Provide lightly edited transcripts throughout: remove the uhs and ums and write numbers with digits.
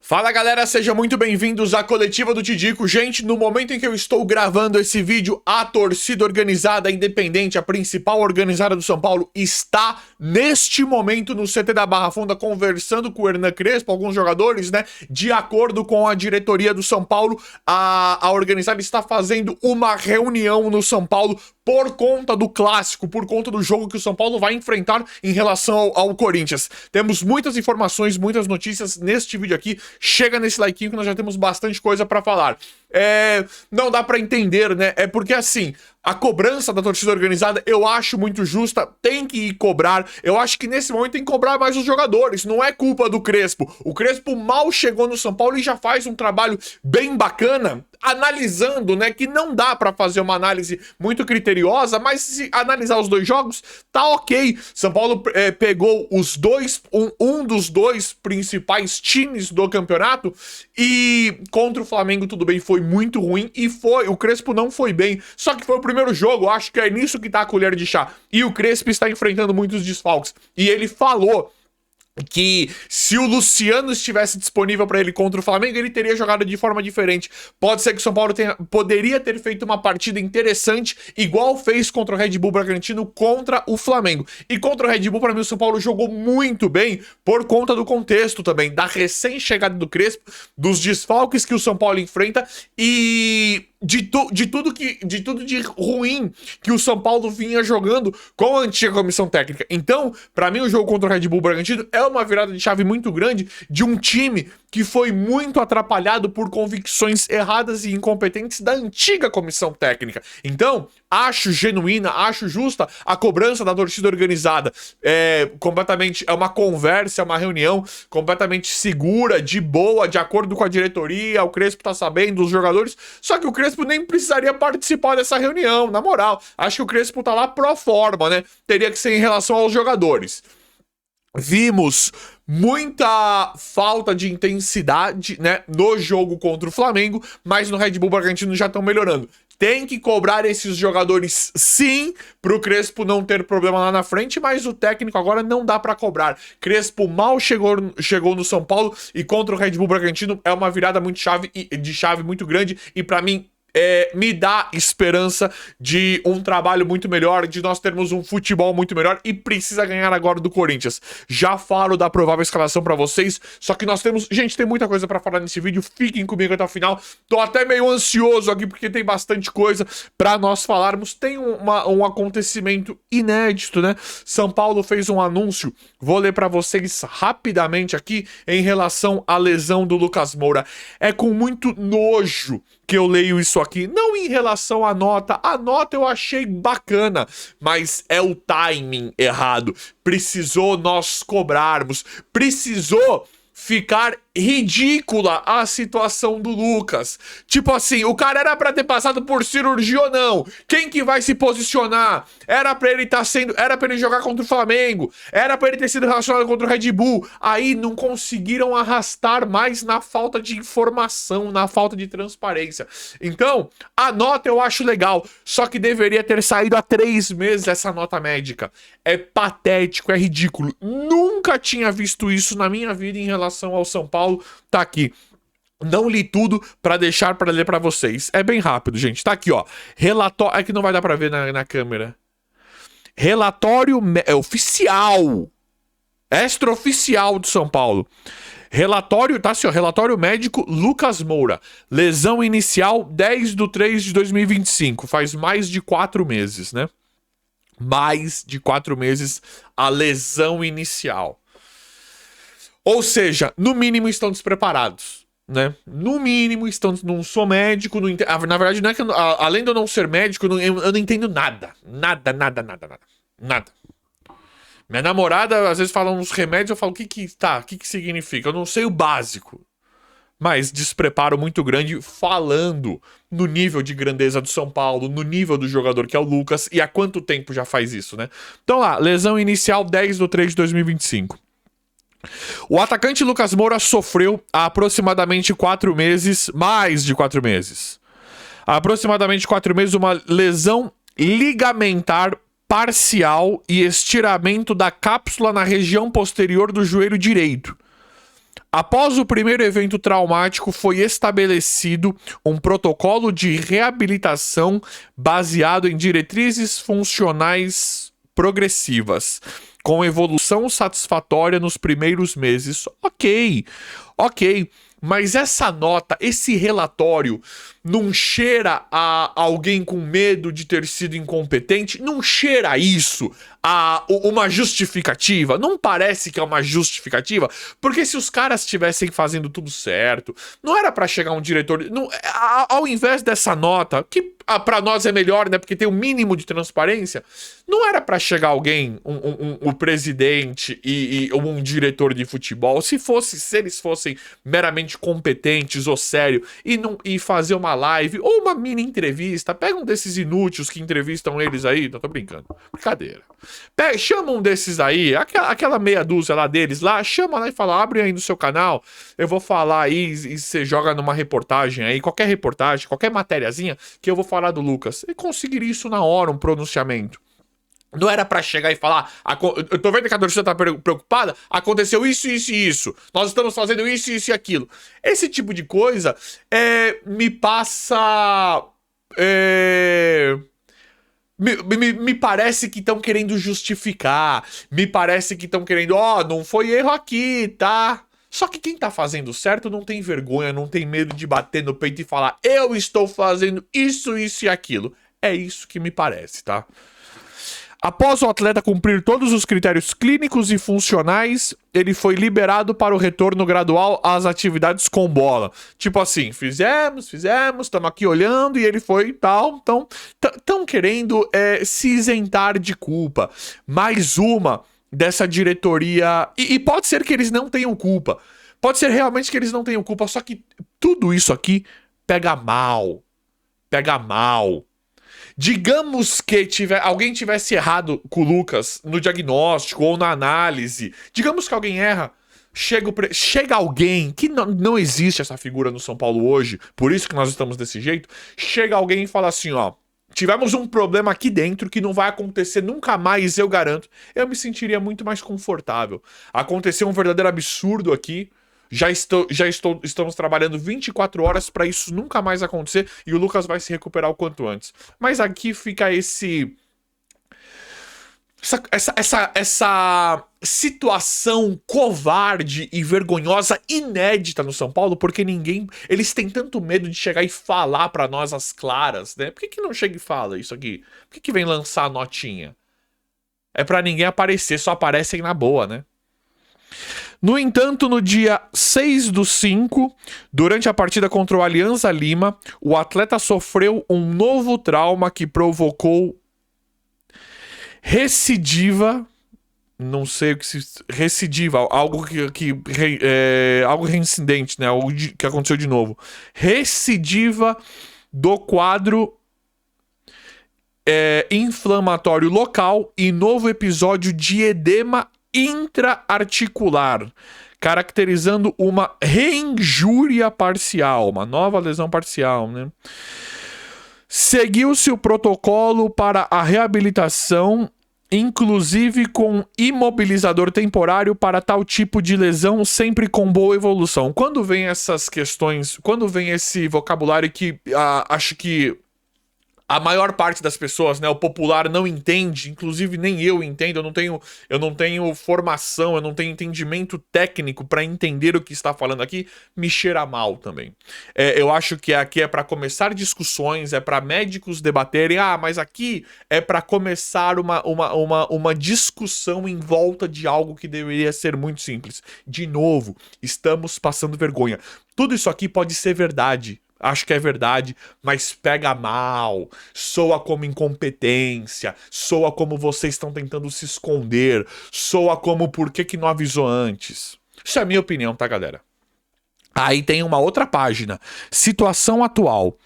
Fala galera, sejam muito bem-vindos à Coletiva do Tidico. Gente, no momento em que eu estou gravando esse vídeo, a torcida organizada independente, a principal organizada do São Paulo, está neste momento no CT da Barra Funda conversando com o Hernan Crespo, alguns jogadores, né? De acordo com a diretoria do São Paulo, a organizada está fazendo uma reunião no São Paulo por conta do clássico, por conta do jogo que o São Paulo vai enfrentar em relação ao Corinthians. Temos muitas informações, muitas notícias neste vídeo aqui. Chega nesse like que nós já temos bastante coisa pra falar. Não dá pra entender, né? É porque assim, a cobrança da torcida organizada eu acho muito justa, tem que ir cobrar. Eu acho que nesse momento tem que cobrar mais os jogadores, não é culpa do Crespo. O Crespo mal chegou no São Paulo e já faz um trabalho bem bacana, analisando, né, que não dá pra fazer uma análise muito criteriosa, mas se analisar os dois jogos, tá ok. São Paulo pegou os dois, um dos dois principais times do campeonato e contra o Flamengo tudo bem, foi muito ruim e o Crespo não foi bem, só que foi o primeiro jogo, acho que é nisso que tá a colher de chá. E o Crespo está enfrentando muitos desfalques. E ele falou que se o Luciano estivesse disponível para ele contra o Flamengo, ele teria jogado de forma diferente. Pode ser que o São Paulo poderia ter feito uma partida interessante, igual fez contra o Red Bull Bragantino contra o Flamengo. E contra o Red Bull, para mim, o São Paulo jogou muito bem por conta do contexto também, da recém-chegada do Crespo, dos desfalques que o São Paulo enfrenta e de tudo de ruim que o São Paulo vinha jogando com a antiga comissão técnica. Então, pra mim, o jogo contra o Red Bull Bragantino é uma virada de chave muito grande de um time que foi muito atrapalhado por convicções erradas e incompetentes da antiga comissão técnica. Então, acho genuína, acho justa a cobrança da torcida organizada. É uma conversa, é uma reunião completamente segura, de boa, de acordo com a diretoria, o Crespo tá sabendo, os jogadores, só que o Crespo nem precisaria participar dessa reunião, na moral. Acho que o Crespo tá lá pro forma, né? Teria que ser em relação aos jogadores. Vimos muita falta de intensidade, né, no jogo contra o Flamengo, mas no Red Bull Bragantino já estão melhorando. Tem que cobrar esses jogadores sim, pro Crespo não ter problema lá na frente, mas o técnico agora não dá pra cobrar. Crespo mal chegou no São Paulo e contra o Red Bull Bragantino é uma virada de chave muito grande e pra mim me dá esperança de um trabalho muito melhor, de nós termos um futebol muito melhor e precisa ganhar agora do Corinthians. Já falo da provável escalação pra vocês, só que nós temos... Gente, tem muita coisa pra falar nesse vídeo, fiquem comigo até o final. Tô até meio ansioso aqui porque tem bastante coisa pra nós falarmos. Tem um acontecimento inédito, né? São Paulo fez um anúncio, vou ler pra vocês rapidamente aqui, em relação à lesão do Lucas Moura. É com muito nojo que eu leio isso aqui, não em relação à nota. A nota eu achei bacana, mas é o timing errado. Precisou nós cobrarmos, precisou ficar ridícula a situação do Lucas. Tipo assim, o cara era pra ter passado por cirurgia ou não? Quem que vai se posicionar? Era pra ele jogar contra o Flamengo, era pra ele ter sido relacionado contra o Red Bull. Aí não conseguiram arrastar mais na falta de informação, na falta de transparência. Então, a nota eu acho legal, só que deveria ter saído há 3 meses essa nota médica. É patético, é ridículo. Nunca tinha visto isso na minha vida em relação ao São Paulo. Tá aqui. Não li tudo pra deixar pra ler pra vocês. É bem rápido, gente. Tá aqui, ó. Relatório... É que não vai dar pra ver na câmera. Relatório oficial. Extraoficial do São Paulo. Relatório, tá assim, ó. Relatório médico Lucas Moura. Lesão inicial 10/3/2025. Faz mais de 4 meses, né? Mais de 4 meses a lesão inicial. Ou seja, no mínimo estão despreparados, né? No mínimo estão... Não sou médico, não entendo, na verdade não é que além de eu não ser médico, eu não entendo nada. Nada. Minha namorada às vezes fala uns remédios, eu falo, o que significa? Eu não sei o básico. Mas despreparo muito grande falando no nível de grandeza do São Paulo, no nível do jogador que é o Lucas, e há quanto tempo já faz isso, né? Então lá, lesão inicial 10/3/2025. O atacante Lucas Moura sofreu há aproximadamente 4 meses, mais de 4 meses. Há aproximadamente 4 meses, uma lesão ligamentar parcial e estiramento da cápsula na região posterior do joelho direito. Após o primeiro evento traumático, foi estabelecido um protocolo de reabilitação baseado em diretrizes funcionais progressivas, com evolução satisfatória nos primeiros meses. Ok. Mas essa nota, esse relatório, não cheira a alguém com medo de ter sido incompetente? Não cheira isso a uma justificativa? Não parece que é uma justificativa? Porque se os caras estivessem fazendo tudo certo, não era pra chegar um diretor... Não, ao invés dessa nota, que pra nós é melhor, né? Porque tem um mínimo de transparência, não era pra chegar alguém, o presidente e um diretor de futebol, se eles fossem meramente competentes ou sério, e fazer uma live ou uma mini entrevista. Pega um desses inúteis que entrevistam eles aí. Não, tô brincando. Brincadeira. Chama um desses aí, aquela meia dúzia lá deles lá, chama lá e fala, abre aí no seu canal, eu vou falar aí e você joga numa reportagem aí, qualquer reportagem, qualquer matériazinha, que eu vou falar do Lucas. E conseguir isso na hora, um pronunciamento. Não era pra chegar e falar, eu tô vendo que a torcida tá preocupada, aconteceu isso, isso e isso, nós estamos fazendo isso, isso e aquilo. Esse tipo de coisa me passa... Me parece que estão querendo justificar, me parece que estão querendo, não foi erro aqui, tá? Só que quem tá fazendo certo não tem vergonha, não tem medo de bater no peito e falar, eu estou fazendo isso, isso e aquilo. É isso que me parece, tá? Após o atleta cumprir todos os critérios clínicos e funcionais, ele foi liberado para o retorno gradual às atividades com bola. Tipo assim, fizemos, estamos aqui olhando e ele foi tal. Então, estão querendo se isentar de culpa. Mais uma dessa diretoria... E pode ser que eles não tenham culpa. Pode ser realmente que eles não tenham culpa, só que tudo isso aqui pega mal. Pega mal. Digamos que alguém tivesse errado com o Lucas no diagnóstico ou na análise. Digamos que alguém erra. Chega alguém, que não existe essa figura no São Paulo hoje, por isso que nós estamos desse jeito. Chega alguém e fala assim, tivemos um problema aqui dentro que não vai acontecer nunca mais, eu garanto. Eu me sentiria muito mais confortável. Aconteceu um verdadeiro absurdo aqui. Estamos trabalhando 24 horas para isso nunca mais acontecer e o Lucas vai se recuperar o quanto antes. Mas aqui fica essa situação covarde e vergonhosa, inédita no São Paulo, porque eles têm tanto medo de chegar e falar para nós as claras, né? Por que não chega e fala isso aqui? Por que vem lançar a notinha? É para ninguém aparecer, só aparecem na boa, né? No entanto, no dia 6/5, durante a partida contra o Alianza Lima, o atleta sofreu um novo trauma que provocou recidiva, não sei o que se... Recidiva, algo algo reincidente, né? Algo que aconteceu de novo. Recidiva do quadro inflamatório local e novo episódio de edema intraarticular, caracterizando uma reinjúria parcial, uma nova lesão parcial, né? Seguiu-se o protocolo para a reabilitação, inclusive com imobilizador temporário para tal tipo de lesão, sempre com boa evolução. Quando vem essas questões, quando vem esse vocabulário que acho que a maior parte das pessoas, né, o popular não entende, inclusive nem eu entendo, eu não tenho formação, eu não tenho entendimento técnico para entender o que está falando aqui, me cheira mal também. Eu acho que aqui é para começar discussões, é para médicos debaterem, mas aqui é para começar uma discussão em volta de algo que deveria ser muito simples. De novo, estamos passando vergonha. Tudo isso aqui pode ser verdade. Acho que é verdade, mas pega mal, soa como incompetência, soa como vocês estão tentando se esconder, soa como por que não avisou antes. Isso é a minha opinião, tá, galera? Aí tem uma outra página, situação atual.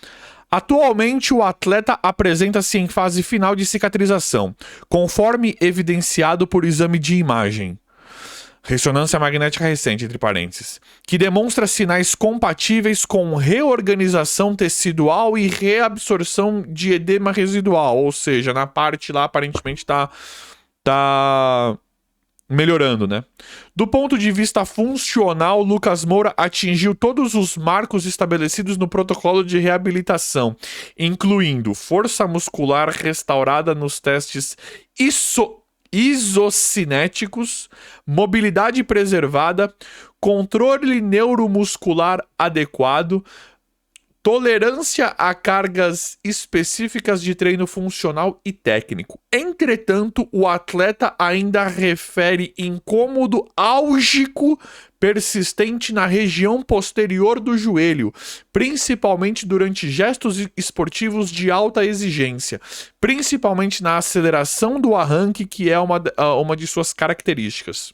Atualmente, o atleta apresenta-se em fase final de cicatrização, conforme evidenciado por exame de imagem. Ressonância magnética recente, entre parênteses, que demonstra sinais compatíveis com reorganização tecidual e reabsorção de edema residual, ou seja, na parte lá aparentemente tá melhorando, né? Do ponto de vista funcional, Lucas Moura atingiu todos os marcos estabelecidos no protocolo de reabilitação, incluindo força muscular restaurada nos testes isocinéticos, mobilidade preservada, controle neuromuscular adequado, tolerância a cargas específicas de treino funcional e técnico. Entretanto, o atleta ainda refere incômodo álgico persistente na região posterior do joelho, principalmente durante gestos esportivos de alta exigência, principalmente na aceleração do arranque, que é uma de suas características.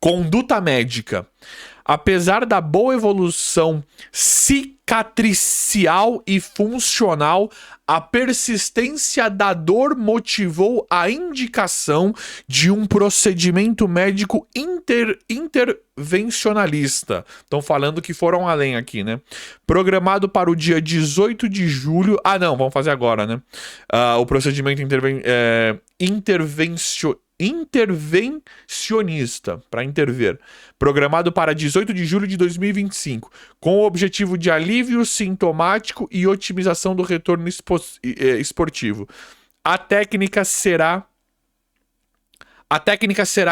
Conduta médica. Apesar da boa evolução cicatricial e funcional, a persistência da dor motivou a indicação de um procedimento médico intervencionalista. Estão falando que foram além aqui, né? Programado para o dia 18 de julho. Ah, não, vamos fazer agora, né? O procedimento intervencionista, para intervir, programado para 18 de julho de 2025, com o objetivo de alívio sintomático e otimização do retorno esportivo. A técnica será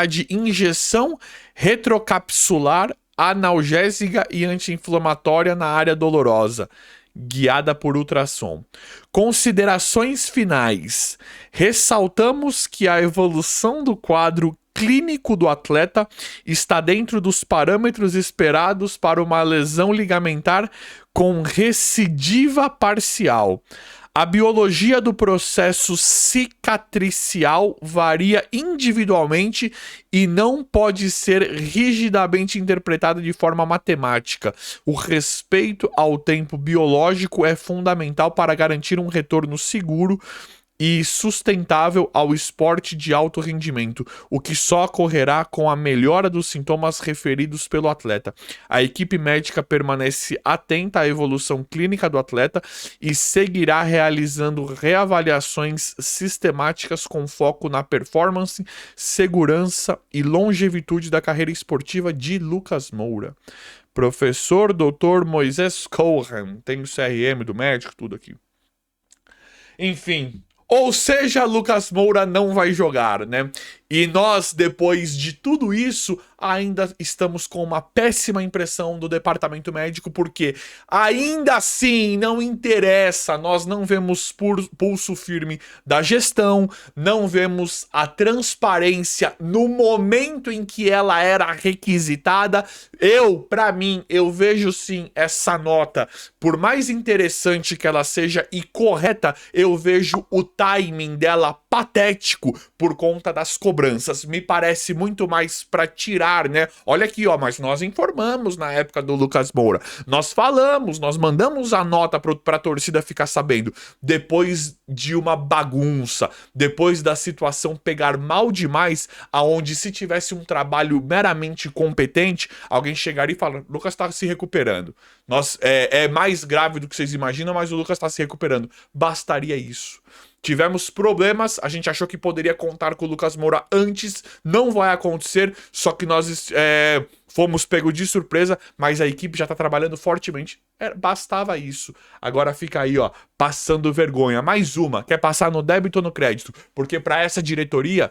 de injeção retrocapsular, analgésica e anti-inflamatória na área dolorosa, guiada por ultrassom. Considerações finais. Ressaltamos que a evolução do quadro clínico do atleta está dentro dos parâmetros esperados para uma lesão ligamentar com recidiva parcial. A biologia do processo cicatricial varia individualmente e não pode ser rigidamente interpretada de forma matemática. O respeito ao tempo biológico é fundamental para garantir um retorno seguro e sustentável ao esporte de alto rendimento, o que só ocorrerá com a melhora dos sintomas referidos pelo atleta. A equipe médica permanece atenta à evolução clínica do atleta e seguirá realizando reavaliações sistemáticas com foco na performance, segurança e longevidade da carreira esportiva de Lucas Moura. Professor Dr. Moisés Cohen, tem o CRM do médico, tudo aqui. Enfim... Ou seja, Lucas Moura não vai jogar, né? E nós, depois de tudo isso, ainda estamos com uma péssima impressão do departamento médico, porque ainda assim não interessa, nós não vemos pulso firme da gestão, não vemos a transparência no momento em que ela era requisitada. Pra mim, eu vejo sim essa nota, por mais interessante que ela seja e correta, eu vejo o timing dela patético por conta das cobranças. Me parece muito mais para tirar, né? Olha aqui, ó, mas nós informamos na época do Lucas Moura. Nós falamos, nós mandamos a nota pra torcida ficar sabendo. Depois de uma bagunça, depois da situação pegar mal demais, aonde se tivesse um trabalho meramente competente, alguém chegaria e falar, Lucas tá se recuperando. É mais grave do que vocês imaginam, mas o Lucas tá se recuperando. Bastaria isso. Tivemos problemas, a gente achou que poderia contar com o Lucas Moura antes, não vai acontecer, só que nós fomos pegos de surpresa, mas a equipe já tá trabalhando fortemente, bastava isso. Agora fica aí, ó, passando vergonha. Mais uma, quer passar no débito ou no crédito? Porque pra essa diretoria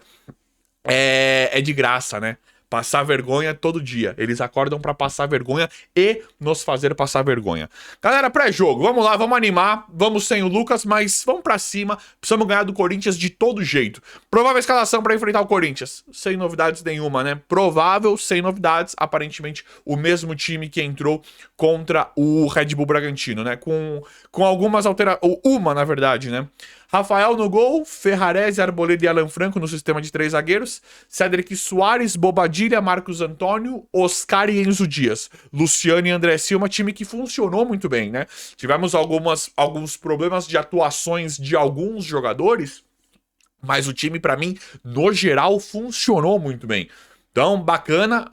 é de graça, né? Passar vergonha todo dia. Eles acordam pra passar vergonha e nos fazer passar vergonha. Galera, pré-jogo, vamos lá, vamos animar. Vamos sem o Lucas, mas vamos pra cima. Precisamos ganhar do Corinthians de todo jeito. Provável escalação pra enfrentar o Corinthians. Sem novidades nenhuma, né? Provável, sem novidades. Aparentemente, o mesmo time que entrou contra o Red Bull Bragantino, né? Com algumas alterações. Uma, na verdade, né? Rafael no gol, Ferrarese, Arboleda e Alan Franco no sistema de 3 zagueiros, Cédric Soares, Bobadilha, Marcos Antônio, Oscar e Enzo Dias, Luciano e André Silva, time que funcionou muito bem, né? Tivemos alguns problemas de atuações de alguns jogadores, mas o time, pra mim, no geral, funcionou muito bem. Então, bacana,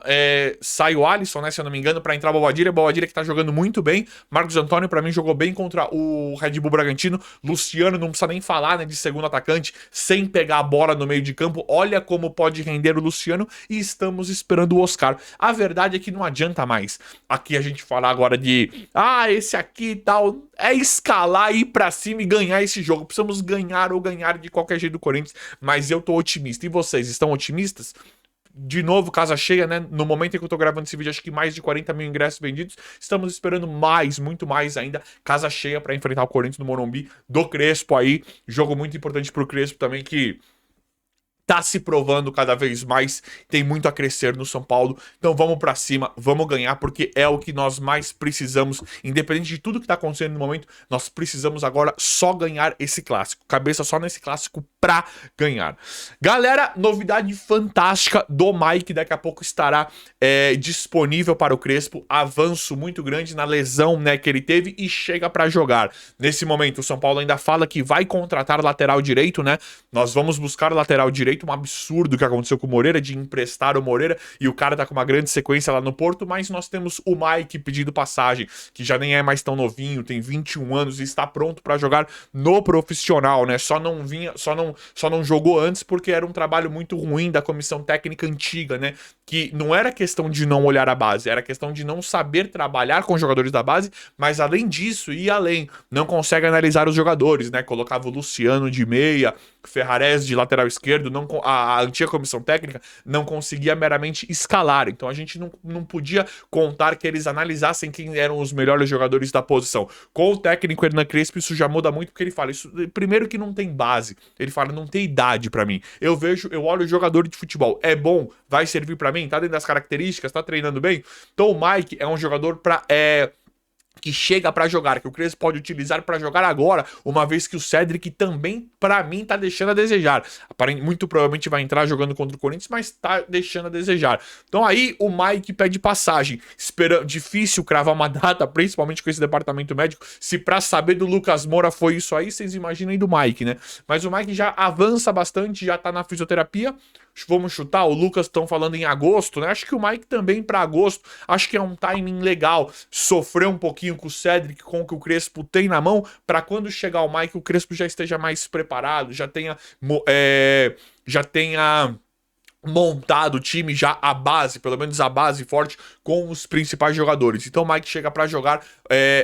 sai o Alisson, né, se eu não me engano, pra entrar o Bobadilha que tá jogando muito bem. Marcos Antônio, pra mim, jogou bem contra o Red Bull Bragantino. Luciano, não precisa nem falar, né, de segundo atacante, sem pegar a bola no meio de campo. Olha como pode render o Luciano e estamos esperando o Oscar. A verdade é que não adianta mais aqui a gente falar agora de, esse aqui e tal, é escalar, ir pra cima e ganhar esse jogo. Precisamos ganhar ou ganhar de qualquer jeito do Corinthians, mas eu tô otimista. E vocês, estão otimistas? De novo, casa cheia, né? No momento em que eu tô gravando esse vídeo, acho que mais de 40 mil ingressos vendidos. Estamos esperando mais, muito mais ainda. Casa cheia para enfrentar o Corinthians no Morumbi, do Crespo aí. Jogo muito importante pro Crespo também, que tá se provando cada vez mais, tem muito a crescer no São Paulo. Então vamos pra cima, vamos ganhar, porque é o que nós mais precisamos. Independente de tudo que tá acontecendo no momento, nós precisamos agora só ganhar esse clássico. Cabeça só nesse clássico pra ganhar. Galera, novidade fantástica do Mike, daqui a pouco estará disponível para o Crespo. Avanço muito grande na lesão, né, que ele teve e chega pra jogar. Nesse momento, o São Paulo ainda fala que vai contratar lateral direito, né? Nós vamos buscar o lateral direito. Um absurdo que aconteceu com o Moreira, de emprestar o Moreira, e o cara tá com uma grande sequência lá no Porto, mas nós temos o Mike pedindo passagem, que já nem é mais tão novinho, tem 21 anos e está pronto para jogar no profissional, né? Só não jogou antes porque era um trabalho muito ruim da comissão técnica antiga, né? Que não era questão de não olhar a base, era questão de não saber trabalhar com jogadores da base, mas além disso, e além, não consegue analisar os jogadores, né? Colocava o Luciano de meia, Ferrares de lateral esquerdo, a antiga comissão técnica não conseguia meramente escalar, então a gente não podia contar que eles analisassem quem eram os melhores jogadores da posição. Com o técnico Hernan Crespo isso já muda muito, porque ele fala, isso, primeiro que não tem base, ele fala, não tem idade pra mim, eu olho o jogador de futebol, é bom, vai servir pra mim, tá dentro das características, tá treinando bem, então o Mike é um jogador que chega pra jogar, que o Crespo pode utilizar pra jogar agora, uma vez que o Cedric também, pra mim, tá deixando a desejar. Muito provavelmente vai entrar jogando contra o Corinthians, mas tá deixando a desejar. Então aí o Mike pede passagem. Difícil cravar uma data, principalmente com esse departamento médico. Se pra saber do Lucas Moura foi isso aí, vocês imaginem do Mike, né? Mas o Mike já avança bastante, já tá na fisioterapia. Vamos chutar, o Lucas estão falando em agosto, né? Acho que o Mike também para agosto, acho que é um timing legal. Sofrer um pouquinho com o Cedric, com o que o Crespo tem na mão, para quando chegar o Mike, o Crespo já esteja mais preparado, já tenha montado o time, já a base, pelo menos a base forte, com os principais jogadores. Então o Mike chega pra jogar,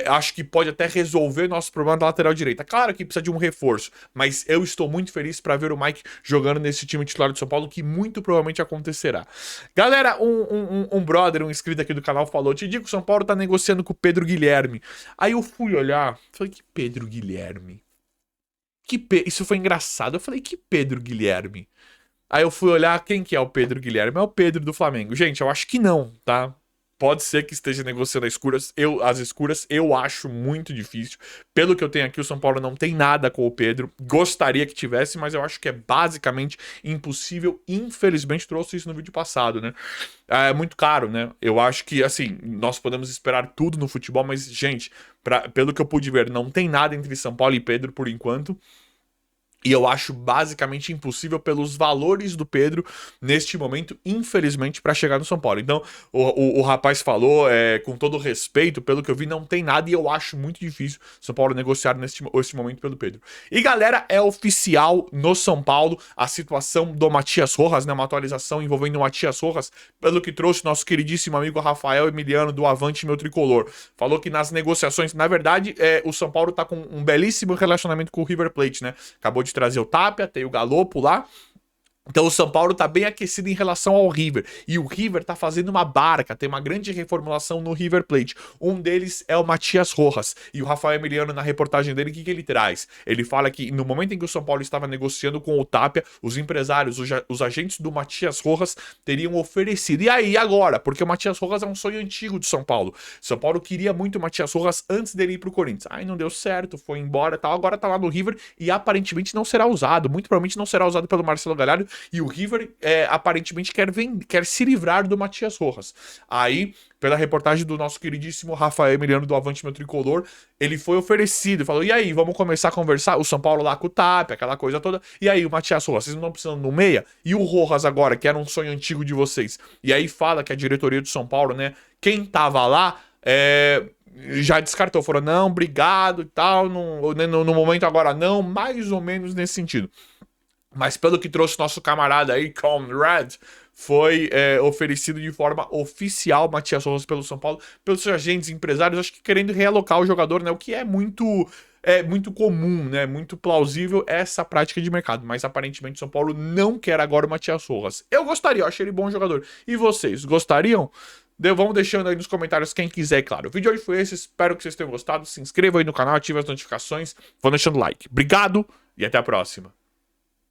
acho que pode até resolver nosso problema da lateral direita. Claro que precisa de um reforço, mas eu estou muito feliz pra ver o Mike jogando nesse time titular do São Paulo, que muito provavelmente acontecerá. Galera, um brother, um inscrito aqui do canal falou, te digo que o São Paulo tá negociando com o Pedro Guilherme. Aí eu fui olhar, falei, que Pedro Guilherme? Isso foi engraçado, eu falei, que Pedro Guilherme? Aí eu fui olhar quem que é o Pedro Guilherme. É o Pedro do Flamengo. Gente, eu acho que não, tá? Pode ser que esteja negociando as escuras. Eu acho muito difícil. Pelo que eu tenho aqui, o São Paulo não tem nada com o Pedro. Gostaria que tivesse, mas eu acho que é basicamente impossível. Infelizmente, trouxe isso no vídeo passado, né? É muito caro, né? Eu acho que, assim, nós podemos esperar tudo no futebol, mas, gente, pelo que eu pude ver, não tem nada entre São Paulo e Pedro por enquanto. E eu acho basicamente impossível pelos valores do Pedro neste momento, infelizmente, para chegar no São Paulo. Então, o rapaz falou, com todo respeito, pelo que eu vi, não tem nada e eu acho muito difícil São Paulo negociar neste momento pelo Pedro. E galera, é oficial no São Paulo a situação do Matias Rojas, né? Uma atualização envolvendo o Matias Rojas, pelo que trouxe nosso queridíssimo amigo Rafael Emiliano do Avante Meu Tricolor. Falou que nas negociações, na verdade, o São Paulo tá com um belíssimo relacionamento com o River Plate, né? Acabou de trazer o Tapia, tem o Galopo lá. Então o São Paulo tá bem aquecido em relação ao River. E o River tá fazendo uma barca, tem uma grande reformulação no River Plate. Um deles é o Matias Rojas. E o Rafael Emiliano, na reportagem dele, o que ele traz? Ele fala que no momento em que o São Paulo estava negociando com o Tapia, os empresários, os agentes do Matias Rojas teriam oferecido. E aí, agora? Porque o Matias Rojas é um sonho antigo de São Paulo. São Paulo queria muito o Matias Rojas antes dele ir pro Corinthians. Aí não deu certo, foi embora e tal. Agora tá lá no River e aparentemente não será usado. Muito provavelmente não será usado pelo Marcelo Galhardo, e o River aparentemente quer se livrar do Matias Rojas. Aí, pela reportagem do nosso queridíssimo Rafael Emiliano do Avante Meu Tricolor, ele foi oferecido, falou, e aí, vamos começar a conversar? O São Paulo lá com o Tapia, aquela coisa toda, e aí, o Matias Rojas, vocês não estão precisando no meia? E o Rojas agora, que era um sonho antigo de vocês? E aí fala que a diretoria do São Paulo, né, quem tava lá, já descartou, falou, não, obrigado e tal, no momento agora não, mais ou menos nesse sentido. Mas pelo que trouxe nosso camarada aí, Conrad, foi oferecido de forma oficial Matias Rojas pelo São Paulo, pelos seus agentes empresários, acho que querendo realocar o jogador, né? O que é muito comum, né? Muito plausível essa prática de mercado. Mas aparentemente o São Paulo não quer agora o Matias Rojas. Eu gostaria, eu achei ele bom jogador. E vocês, gostariam? Vão deixando aí nos comentários quem quiser, claro. O vídeo de hoje foi esse, espero que vocês tenham gostado. Se inscrevam aí no canal, ative as notificações, vão deixando like. Obrigado e até a próxima.